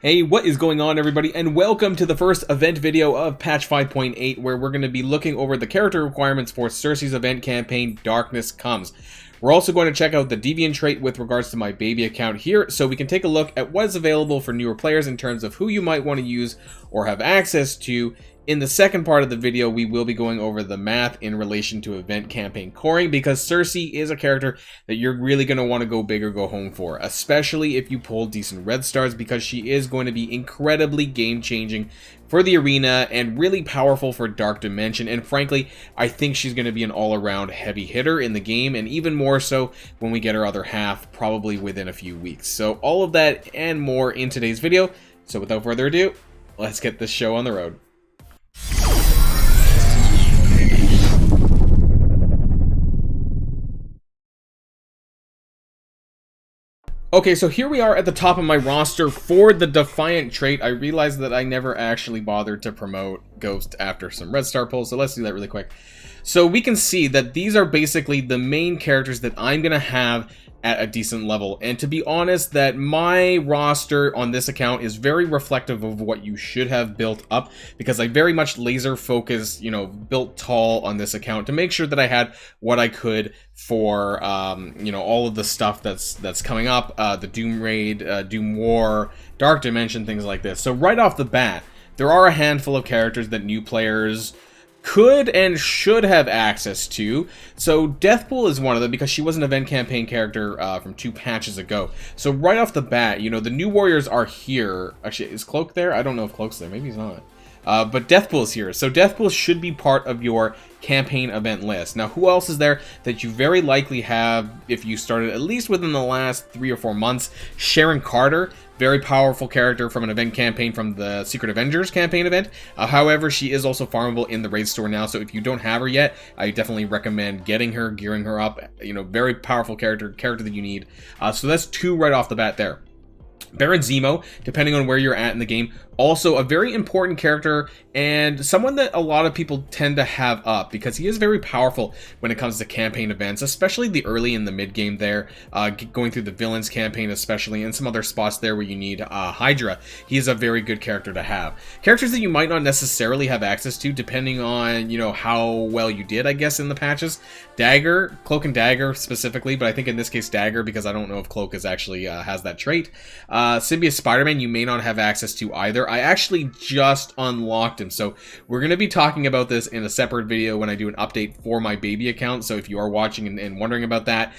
Hey, what is going on, everybody, and welcome to the first event video of patch 5.8, where we're going to be looking over the character requirements for Sersi's event campaign, Darkness Comes. We're also going to check out the Defiant trait with regards to my baby account here, so we can take a look at what is available for newer players in terms of who you might want to use or have access to. In the second part of the video, we will be going over the math in relation to event campaign coring, because Sersi is a character that you're really going to want to go big or go home for, especially if you pull decent red stars, because she is going to be incredibly game-changing for the arena and really powerful for Dark Dimension. And frankly, I think she's going to be an all-around heavy hitter in the game, and even more so when we get her other half, probably within a few weeks. So all of that and more in today's video. So without further ado, let's get this show on the road. Okay, so here we are at the top of my roster for the Defiant trait. I realized that I never actually bothered to promote Ghost after some red star pulls, so let's do that really quick. So we can see that these are basically the main characters that I'm going to have at a decent level. And to be honest, that my roster on this account is very reflective of what you should have built up, because I very much laser focused, built tall on this account to make sure that I had what I could for, all of the stuff that's coming up, the Doom Raid, Doom War, Dark Dimension, things like this. So right off the bat, there are a handful of characters that new players could and should have access to. So Deathpool is one of them, because she was an event campaign character from 2 patches ago. So right off the bat, the new warriors are here. Actually, is Cloak there? I don't know if Cloak's there. Maybe he's not. But Deathpool is here. So Deathpool should be part of your campaign event list. Now, who else is there that you very likely have if you started at least within the last 3 or 4 months? Sharon Carter, very powerful character from an event campaign from the Secret Avengers campaign event. However, she is also farmable in the raid store now, so if you don't have her yet, I definitely recommend getting her, gearing her up. Very powerful character that you need. So that's 2 right off the bat there. Baron Zemo, depending on where you're at in the game, also a very important character, and someone that a lot of people tend to have up, because he is very powerful when it comes to campaign events, especially the early and the mid game there, going through the villains campaign especially, and some other spots there where you need Hydra. He is a very good character to have. Characters that you might not necessarily have access to, depending on, how well you did, I guess, in the patches. Dagger, Cloak and Dagger specifically, but I think in this case Dagger, because I don't know if Cloak is actually has that trait. Symbiote Spider-Man, you may not have access to either. I actually just unlocked him, so we're going to be talking about this in a separate video when I do an update for my baby account. So if you are watching and wondering about that,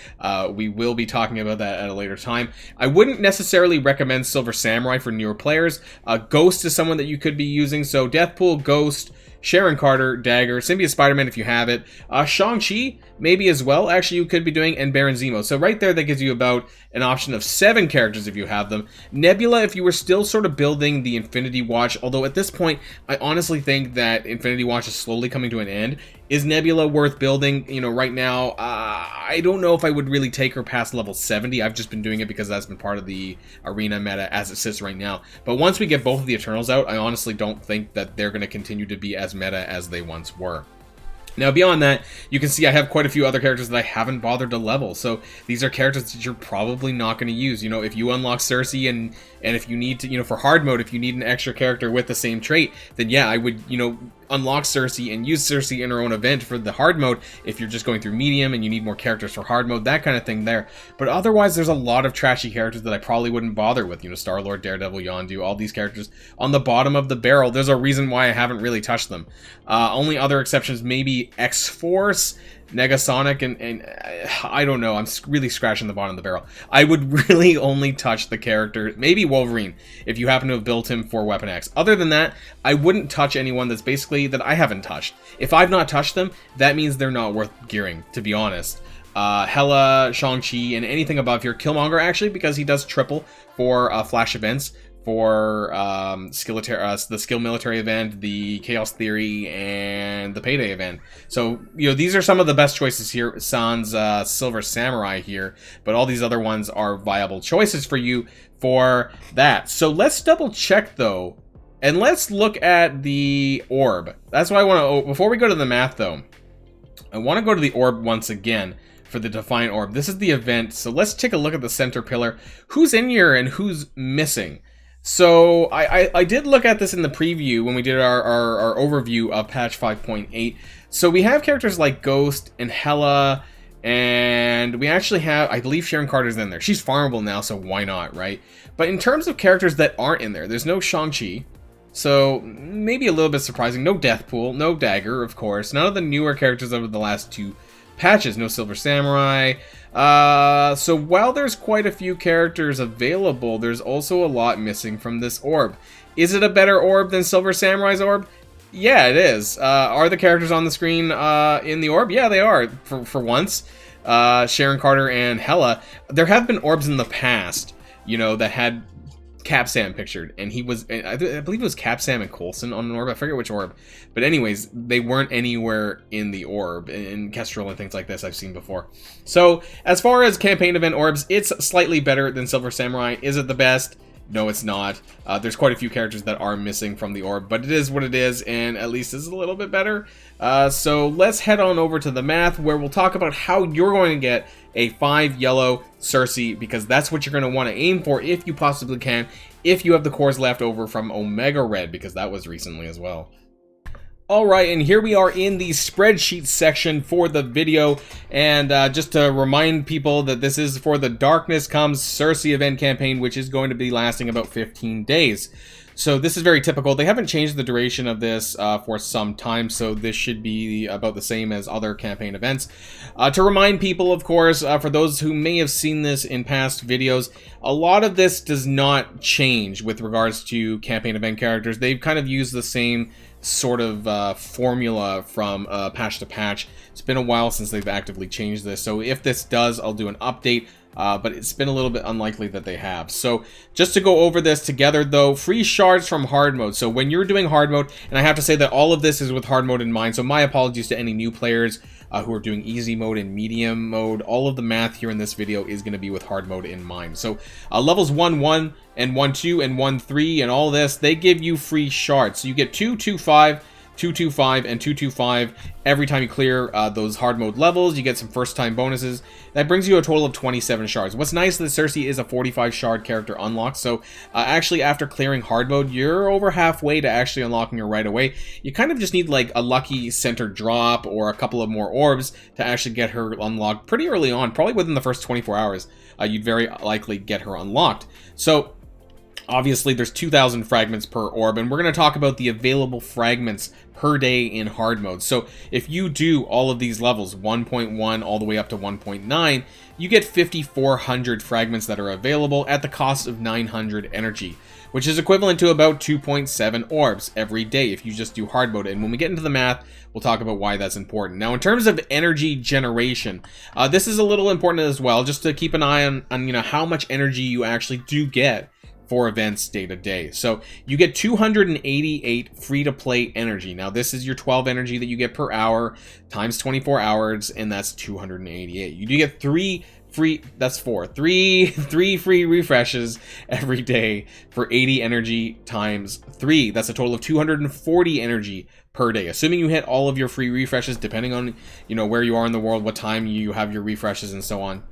we will be talking about that at a later time. I wouldn't necessarily recommend Silver Samurai for newer players. Ghost is someone that you could be using, so Deathpool, Ghost, Sharon Carter, Dagger, Symbiote Spider-Man if you have it, Shang-Chi maybe as well, actually you could be doing, and Baron Zemo. So right there, that gives you about an option of 7 characters if you have them. Nebula, if you were still sort of building the Infinity Watch, although at this point, I honestly think that Infinity Watch is slowly coming to an end. Is Nebula worth building? Right now, I don't know if I would really take her past level 70. I've just been doing it because that's been part of the arena meta as it sits right now. But once we get both of the Eternals out, I honestly don't think that they're going to continue to be as meta as they once were. Now, beyond that, you can see I have quite a few other characters that I haven't bothered to level. So these are characters that you're probably not going to use. If you unlock Sersi and if you need to, for hard mode, if you need an extra character with the same trait, then yeah, I would, unlock Sersi and use Sersi in her own event for the hard mode if you're just going through medium and you need more characters for hard mode, that kind of thing there. But otherwise, there's a lot of trashy characters that I probably wouldn't bother with. Star-Lord, Daredevil, Yondu, all these characters on the bottom of the barrel. There's a reason why I haven't really touched them. Only other exceptions, maybe X-Force, Negasonic, and I don't know. I'm really scratching the bottom of the barrel. I would really only touch the character, maybe Wolverine, if you happen to have built him for Weapon X. Other than that, I wouldn't touch anyone that's basically that I haven't touched. If I've not touched them, that means they're not worth gearing, to be honest. Hela, Shang-Chi, and anything above here. Killmonger, actually, because he does triple for flash events, for the Skill Military event, the Chaos Theory, and the Payday event. So, these are some of the best choices here. Sans Silver Samurai here, but all these other ones are viable choices for you for that. So let's double check, though, and let's look at the orb. That's why I want to, before we go to the math, though, I want to go to the orb once again for the Defiant orb. This is the event, so let's take a look at the center pillar. Who's in here and who's missing? So I did look at this in the preview when we did our overview of patch 5.8. So we have characters like Ghost and Hela, and we actually have, I believe Sharon Carter's in there. She's farmable now, so why not, right? But in terms of characters that aren't in there, there's no Shang-Chi. So maybe a little bit surprising. No Deathpool, no Dagger, of course. None of the newer characters over the last 2 patches. No Silver Samurai. So while there's quite a few characters available, there's also a lot missing from this orb. Is it a better orb than Silver Samurai's orb? Yeah, it is. Are the characters on the screen in the orb? Yeah, they are, for once. Sharon Carter and Hela. There have been orbs in the past, you know, that had Cap Sam pictured, and he was, I believe it was Cap Sam and Coulson on an orb. I forget which orb, but anyways, they weren't anywhere in the orb. In Kestrel and things like this I've seen before. So as far as campaign event orbs, it's slightly better than Silver Samurai. Is it the best? No, it's not. There's quite a few characters that are missing from the orb, but it is what it is, and at least it's a little bit better. So let's head on over to the math, where we'll talk about how you're going to get a 5 yellow Sersi, because that's what you're going to want to aim for if you possibly can, if you have the cores left over from Omega Red, because that was recently as well. Alright, and here we are in the spreadsheet section for the video, and just to remind people that this is for the Darkness Comes Sersi event campaign, which is going to be lasting about 15 days. So this is very typical. They haven't changed the duration of this for some time, so this should be about the same as other campaign events. To remind people, of course, for those who may have seen this in past videos, a lot of this does not change with regards to campaign event characters. They've kind of used the same sort of formula from patch to patch. It's been a while since they've actively changed this, so if this does, I'll do an update. But it's been a little bit unlikely that they have. So just to go over this together though, free shards from hard mode. So when you're doing hard mode, and I have to say that all of this is with hard mode in mind, so my apologies to any new players who are doing easy mode and medium mode. All of the math here in this video is going to be with hard mode in mind. So levels 1-1 and 1-2 and 1-3 and all this, they give you free shards. So you get 2-2-5, 225 and 225 every time you clear those hard mode levels. You get some first time bonuses. That brings you a total of 27 shards. What's nice is that Sersi is a 45 shard character unlocked, so actually after clearing hard mode, you're over halfway to actually unlocking her right away. You kind of just need like a lucky center drop or a couple of more orbs to actually get her unlocked pretty early on. Probably within the first 24 hours, you'd very likely get her unlocked. So obviously, there's 2,000 fragments per orb, and we're going to talk about the available fragments per day in hard mode. So if you do all of these levels, 1.1 all the way up to 1.9, you get 5,400 fragments that are available at the cost of 900 energy, which is equivalent to about 2.7 orbs every day if you just do hard mode. And when we get into the math, we'll talk about why that's important. Now, in terms of energy generation, this is a little important as well, just to keep an eye on you know, how much energy you actually do get for events day to day. So you get 288 free-to-play energy. Now this is your 12 energy that you get per hour times 24 hours, and that's 288. You do get three free free refreshes every day for 80 energy times 3. That's a total of 240 energy per day, assuming you hit all of your free refreshes, depending on, you know, where you are in the world, what time you have your refreshes, and so on.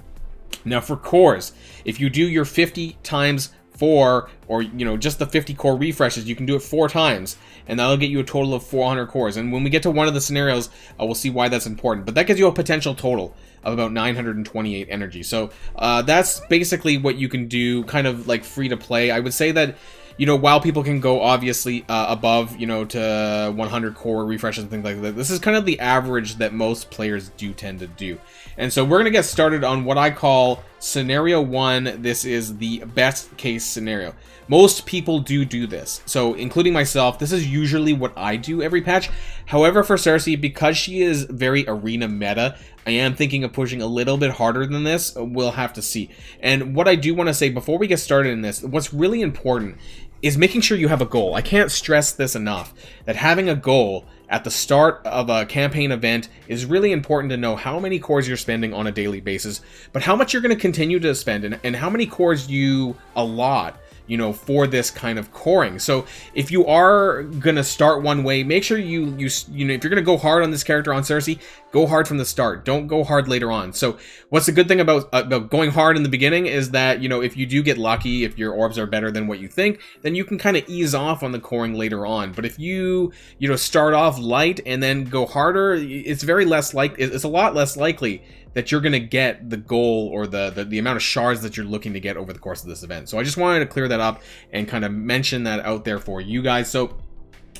Now for cores, if you do your 50 times 4, or you know, just the 50 core refreshes, you can do it 4 times, and that'll get you a total of 400 cores. And when we get to one of the scenarios, we'll see why that's important, but that gives you a potential total of about 928 energy. So that's basically what you can do, kind of like free to play. I would say that, you know, while people can go obviously above, you know, to 100 core refreshes and things like that, this is kind of the average that most players do tend to do. And so we're going to get started on what I call scenario 1. This is the best case scenario. Most people do this, so including myself, this is usually what I do every patch. However, for Sersi, because she is very arena meta, I am thinking of pushing a little bit harder than this. We'll have to see. And what I do want to say before we get started in this, what's really important is making sure you have a goal. I can't stress this enough, that having a goal at the start of a campaign event is really important to know how many cores you're spending on a daily basis, but how much you're going to continue to spend, and how many cores you allot you know, for this kind of coring. So if you are gonna start one way, make sure you know, if you're gonna go hard on this character on Sersi, go hard from the start. Don't go hard later on. So what's the good thing about going hard in the beginning is that, you know, if you do get lucky, if your orbs are better than what you think, then you can kind of ease off on the coring later on. But if you know, start off light and then go harder, it's a lot less likely that you're going to get the goal or the amount of shards that you're looking to get over the course of this event. So I just wanted to clear that up and kind of mention that out there for you guys. So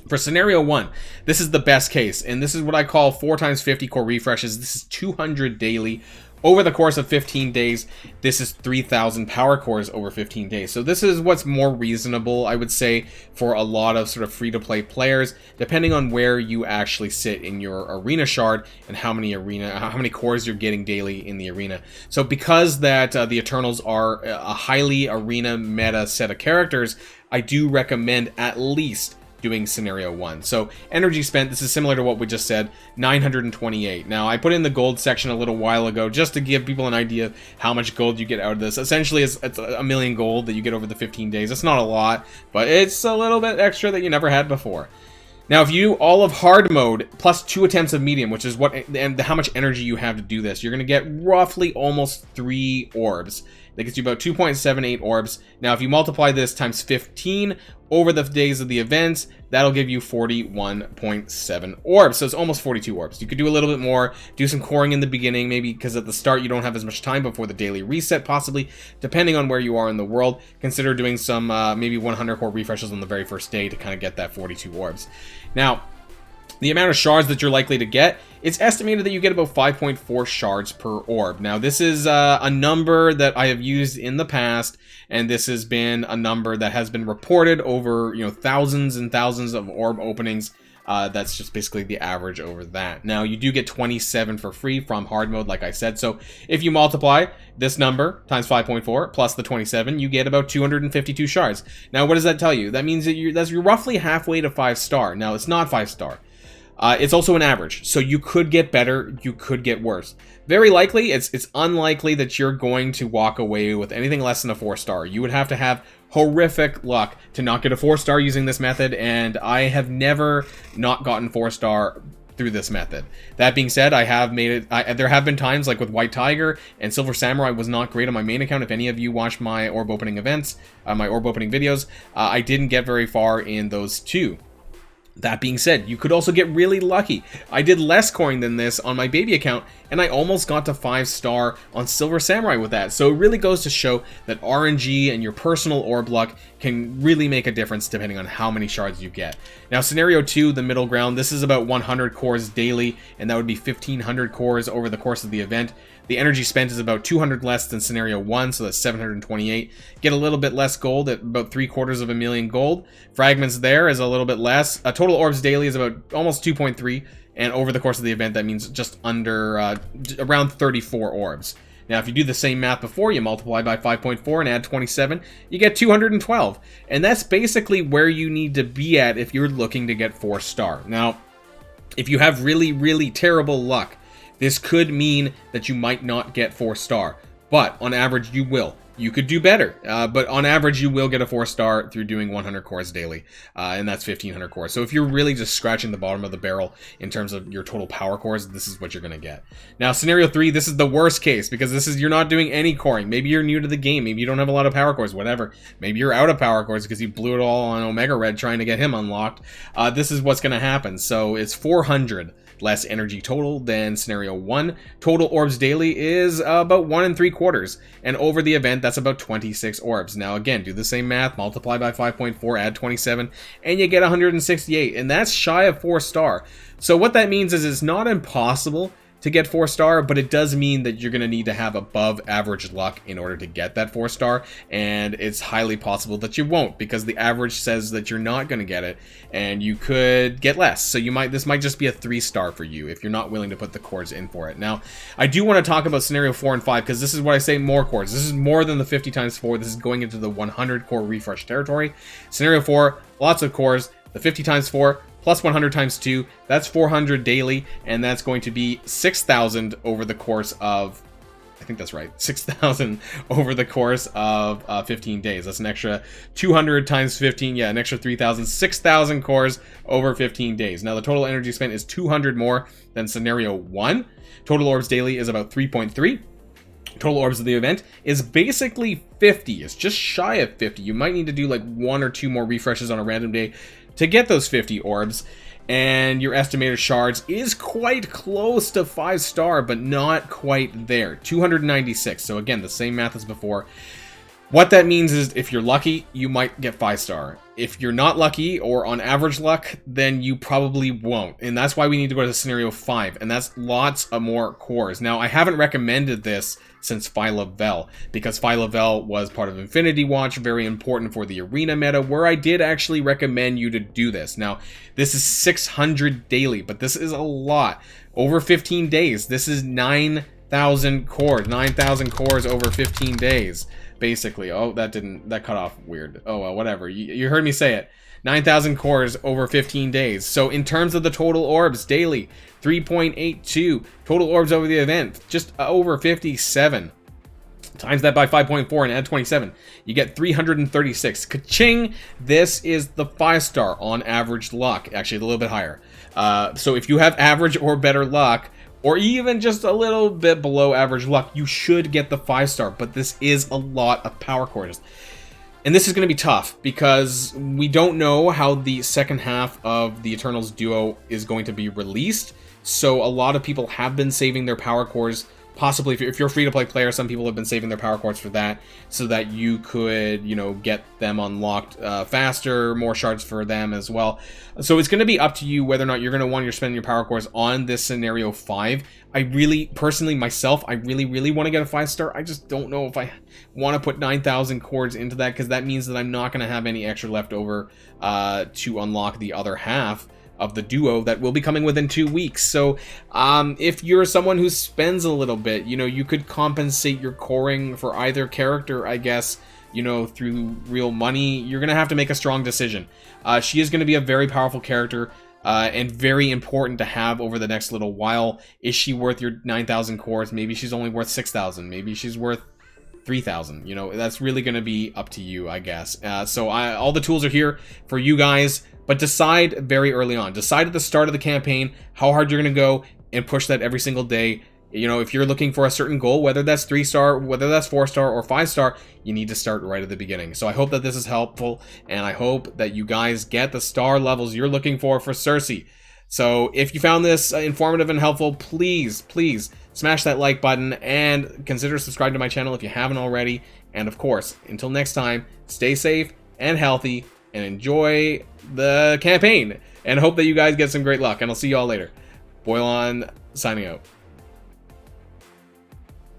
for scenario 1, this is the best case, and this is what I call 4 times 50 core refreshes. This is 200 daily over the course of 15 days. This is 3,000 power cores over 15 days. So this is what's more reasonable, I would say, for a lot of sort of free-to-play players, depending on where you actually sit in your arena shard and how many cores you're getting daily in the arena. So because that the Eternals are a highly arena meta set of characters, I do recommend at least doing scenario 1. So energy spent, this is similar to what we just said, 928. Now I put in the gold section a little while ago just to give people an idea of how much gold you get out of this. Essentially it's a million gold that you get over the 15 days. It's not a lot, but it's a little bit extra that you never had before. Now, if you do all of hard mode plus 2 attempts of medium, which is how much energy you have to do this, you're going to get roughly almost 3 orbs. That gets you about 2.78 orbs. Now, if you multiply this times 15 over the days of the events, that'll give you 41.7 orbs. So it's almost 42 orbs. You could do a little bit more, do some coring in the beginning, maybe because at the start you don't have as much time before the daily reset, possibly, depending on where you are in the world. Consider doing some maybe 100 core refreshes on the very first day to kind of get that 42 orbs. Now, the amount of shards that you're likely to get, it's estimated that you get about 5.4 shards per orb. Now, this is a number that I have used in the past, and this has been a number that has been reported over, you know, thousands and thousands of orb openings. That's just basically the average over that. Now, you do get 27 for free from hard mode, like I said. So if you multiply this number times 5.4 plus the 27, you get about 252 shards. Now, what does that tell you? That means that you're roughly halfway to 5-star. Now, it's not 5-star. It's also an average, so you could get better, you could get worse. Very likely, it's unlikely that you're going to walk away with anything less than a 4-star. You would have to have horrific luck to not get a 4-star using this method, and I have never not gotten 4-star through this method. That being said, I have made it, there have been times, like with White Tiger and Silver Samurai was not great on my main account. If any of you watched my orb opening events, my orb opening videos, I didn't get very far in those two. That being said, you could also get really lucky. I did less coring than this on my baby account, and I almost got to 5-star on Silver Samurai with that. So it really goes to show that RNG and your personal orb luck can really make a difference depending on how many shards you get. Now, scenario 2, the middle ground, this is about 100 cores daily, and that would be 1,500 cores over the course of the event. The energy spent is about 200 less than scenario 1, so that's 728. Get a little bit less gold at about 750,000 gold. Fragments there is a little bit less. Total orbs daily is about almost 2.3, and over the course of the event, that means just under, around 34 orbs. Now, if you do the same math before, you multiply by 5.4 and add 27, you get 212. And that's basically where you need to be at if you're looking to get 4-star. Now, if you have really, really terrible luck, this could mean that you might not get 4-star, but on average you will. You could do better, but on average you will get a 4-star through doing 100 cores daily, and that's 1,500 cores. So if you're really just scratching the bottom of the barrel in terms of your total power cores, this is what you're going to get. Now, scenario 3, this is the worst case, because this is, you're not doing any coring. Maybe you're new to the game, maybe you don't have a lot of power cores, whatever. Maybe you're out of power cores because you blew it all on Omega Red trying to get him unlocked. This is what's going to happen. So it's 400 less energy total than scenario 1. Total orbs daily is about 1 3/4, and over the event that's about 26 orbs. Now again, do the same math, multiply by 5.4, add 27, and you get 168, and that's shy of 4-star. So what that means is it's not impossible to get 4-star, but it does mean that you're going to need to have above average luck in order to get that 4-star, and it's highly possible that you won't, because the average says that you're not going to get it, and you could get less. So this might just be a 3-star for you if you're not willing to put the cores in for it. Now, I do want to talk about scenario 4 and 5, because this is what I say, more cores. This is more than the 50 times 4. This is going into the 100 core refresh territory. Scenario 4, lots of cores. The 50 times 4 plus 100 times 2, that's 400 daily, and that's going to be 6,000 over the course of, I I think that's right, 6,000 over the course of 15 days. That's an extra 200 times 15, yeah, an extra 3,000, 6,000 cores over 15 days. Now the total energy spent is 200 more than scenario 1. Total orbs daily is about 3.3. Total orbs of the event is basically 50. It's just shy of 50. You might need to do like 1 or 2 more refreshes on a random day to get those 50 orbs. And your estimated shards is quite close to 5-star, but not quite there. 296. So again, the same math as before. What that means is if you're lucky, you might get 5-star. If you're not lucky or on average luck, then you probably won't. And that's why we need to go to scenario 5. And that's lots of more cores. Now, I haven't recommended this since Phyla-Vel, because Phyla-Vel was part of Infinity Watch, very important for the arena meta, where I did actually recommend you to do this. Now, this is 600 daily, but this is a lot. Over 15 days, this is 9,000 cores. 9,000 cores over 15 days, basically. Oh, that cut off weird. Oh, well, whatever. You heard me say it. 9,000 cores over 15 days. So in terms of the total orbs daily, 3.82. Total orbs over the event, just over 57. Times that by 5.4 and add 27. You get 336. Ka-ching! This is the 5-star on average luck. Actually, a little bit higher. So if you have average or better luck, or even just a little bit below average luck, you should get the 5-star. But this is a lot of power cores. And this is going to be tough, because we don't know how the second half of the Eternals duo is going to be released. So a lot of people have been saving their power cores. Possibly, if you're a free-to-play player, some people have been saving their power cores for that, so that you could, you know, get them unlocked faster, more shards for them as well. So it's going to be up to you whether or not you're going to want to spend your power cores on this scenario 5. I really, personally, myself, I really want to get a 5-star. I just don't know if I want to put 9,000 cores into that, because that means that I'm not going to have any extra left over to unlock the other half of the duo that will be coming within 2 weeks. So if you're someone who spends a little bit, you know, you could compensate your coring for either character, I guess, you know, through real money. You're gonna have to make a strong decision. She is going to be a very powerful character and very important to have over the next little while. Is she worth your 9,000 cores? Maybe she's only worth 6,000. Maybe she's worth 3,000. You know, that's really going to be up to you, I guess. So all the tools are here for you guys, but decide very early on. Decide at the start of the campaign how hard you're going to go and push that every single day. You know, if you're looking for a certain goal, whether that's 3-star, whether that's 4-star or 5-star, you need to start right at the beginning. So I hope that this is helpful, and I hope that you guys get the star levels you're looking for Sersi. So if you found this informative and helpful, please smash that like button and consider subscribing to my channel if you haven't already. And of course, until next time, stay safe and healthy and enjoy the campaign, and hope that you guys get some great luck. And I'll see you all later. Boilon signing out.